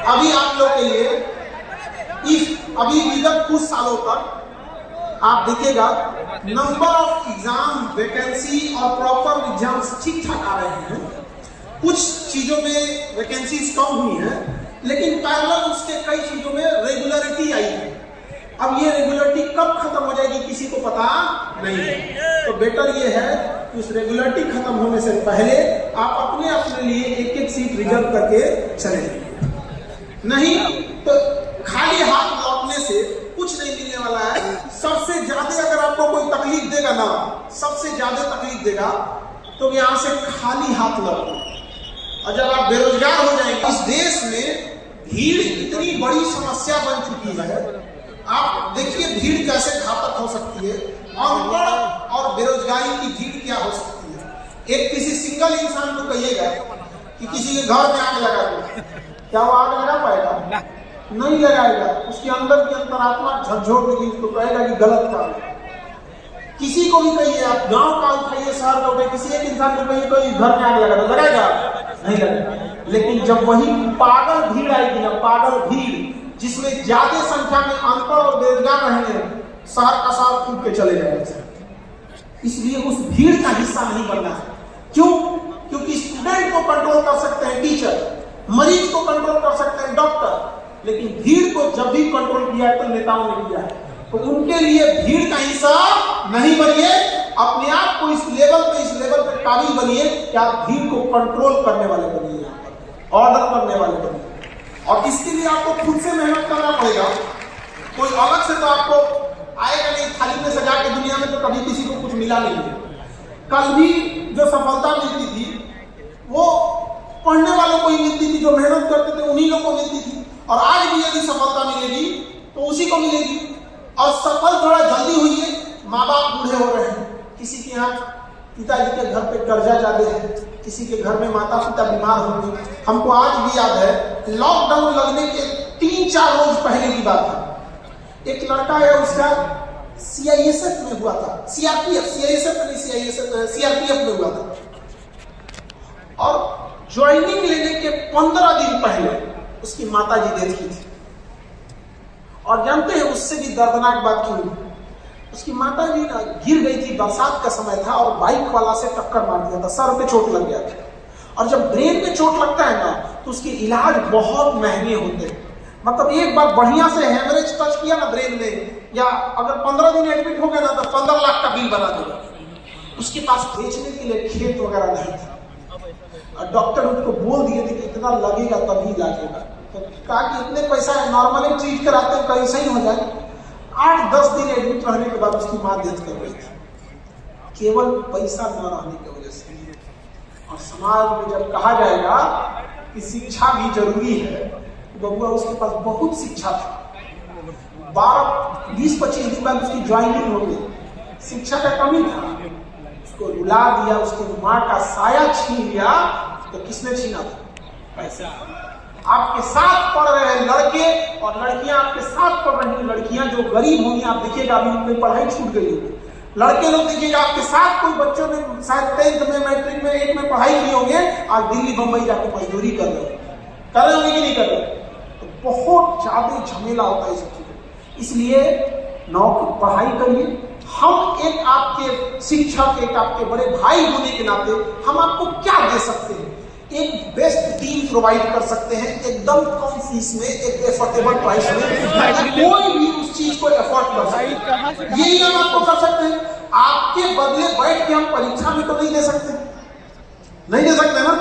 अभी आप लोग के लिए अभी विगत कुछ सालों तक आप देखिएगा नंबर ऑफ एग्जाम वैकेंसी और प्रॉपर एग्जाम्स ठीक ठाक आ रहे हैं। कुछ चीजों में वैकेंसीज कम हुई हैं, लेकिन पैरेलल उसके कई चीजों में रेगुलरिटी आई है। अब ये रेगुलरिटी कब खत्म हो जाएगी किसी को पता नहीं है। तो बेटर ये है कि उस रेगुलरिटी खत्म होने से पहले आप अपने अपने लिए एक एक सीट रिजर्व करके चले, नहीं तो खाली हाथ लौटने से कुछ नहीं मिलने वाला है। सबसे ज्यादा अगर आपको कोई तकलीफ देगा ना, सबसे ज्यादा तकलीफ देगा तो यहाँ से खाली हाथ लौटना। और जब आप बेरोजगार हो जाएंगे, इस देश में भीड़ इतनी बड़ी समस्या बन चुकी है। आप देखिए भीड़ कैसे घातक हो सकती है, अनपढ़ और बेरोजगारी की भीड़ क्या हो सकती है। एक किसी सिंगल इंसान को कहिएगा कि किसी के घर में आग लगा दो, क्या वो आग लगा पाएगा? नहीं लगाएगा। उसके अंदर की अंतरात्मा झकझोर देगी, उसको कहेगा कि गलत काम है। किसी को भी कहिए, आप गांव का उठाइए, शहर का उठाइए, किसी एक इंसान को कहिए कोई घर में आग लगा दो, लगाएगा? नहीं लगेगा। लेकिन जब वही पागल भीड़ आएगी ना, पागल भीड़ जिसमें ज्यादा संख्या में अनपढ़ और बेरोजगार रहेंगे, शहर का शहर कूद के चले जाएंगे। इसलिए उस भीड़ का हिस्सा नहीं बनना है। क्यों? क्योंकि स्टूडेंट को कंट्रोल कर सकते हैं टीचर, मरीज को कंट्रोल कर सकते हैं डॉक्टर, लेकिन भीड़ को जब भी कंट्रोल किया है तो नेताओं ने किया है। तो उनके लिए भीड़ का हिस्सा नहीं बनिए, अपने आप को इस लेवल पे काबिल बनिए कि आप भीड़ को कंट्रोल करने वाले बनिए, ऑर्डर करने वाले बनिए। और इसके लिए आपको खुद से मेहनत करना पड़ेगा। कोई अलग से तो आपको आएगा नहीं, थाली में सजा के दुनिया में तो कभी किसी को कुछ मिला नहीं है। कल भी जो सफलता मिलती थी वो पढ़ने वालों को ही मिलती थी, जो मेहनत करते थे उन्हीं लोगों को मिलती थी। और आज भी यदि सफलता मिलेगी तो उसी को मिलेगी। और सफल थोड़ा जल्दी हुई है, माँ बाप बूढ़े हो रहे हैं, किसी के यहाँ पिताजी के घर पे कर्जा ज्यादा है, किसी के घर में माता पिता बीमार होंगे। हमको आज भी याद है लॉकडाउन लगने के 3-4 रोज पहले की बात है। एक लड़का है, उसका सीआईएसएफ में हुआ था, सीआरपीएफ में हुआ था। और ज्वाइनिंग लेने के 15 दिन पहले उसकी माता जी डेथ की थी। और जानते हैं उससे भी दर्दनाक बात क्यों हुई? उसकी माता जी ना गिर गई थी, बरसात का समय था और बाइक वाला से टक्कर मार दिया था, सर पे चोट लग गया था। और जब ब्रेन पे चोट लगता है ना तो उसके इलाज बहुत महंगे होते हैं। मतलब एक बार बढ़िया से हेमरेज टच किया ना ब्रेन में, या अगर 15 दिन एडमिट हो गया ना तो 15 लाख का बिल बना देगा। उसके पास बेचने के लिए खेत वगैरह नहीं था। और डॉक्टर उसको बोल दिए थे कि इतना लगेगा तभी लगेगा। तो कहा कि इतने पैसा है, नॉर्मली ट्रीट कराते हैं कहीं सही हो जाए। 8-10 दिन एडमिट रहने के बाद उसकी मां डेथ कर गई थी, केवल पैसा न रहने की वजह से। और समाज में जब कहा जाएगा कि शिक्षा भी जरूरी है, तो बबुआ उसके पास बहुत शिक्षा था। 20-25 दिन बाद उसकी ज्वाइनिंग हो गई। शिक्षा का कमी था, उसको रुला दिया, उसकी माँ का साया छीन लिया। तो किसने छीना था? पैसा। आपके साथ पढ़ रहे हैं लड़के और लड़कियां, आपके साथ पढ़ रही हैं लड़कियां जो गरीब होंगी, आप देखिएगा अभी उनकी पढ़ाई छूट गई होगी। लड़के लोग देखिएगा आपके साथ कोई बच्चों ने शायद 10th में, मैट्रिक में, 8 में पढ़ाई किए होंगे, आज दिल्ली बंबई जाके मजदूरी कर रहे होंगे कि नहीं कर रहे? तो बहुत ज्यादा झमेला होता है इस चीज। इसलिए नौकरी पढ़ाई करिए। हम एक आपके शिक्षक, एक आपके बड़े भाई होने के नाते हम आपको क्या दे सकते हैं? एक बेस्ट टीम प्रोवाइड कर सकते हैं, एकदम कम फीस में, एक एफोर्डेबल प्राइस में, कोई भी उस चीज को एफोर्ड कर सकते हैं। यही हम आपको कर सकते हैं। आपके बदले बैठ के हम परीक्षा में तो नहीं दे सकते ना।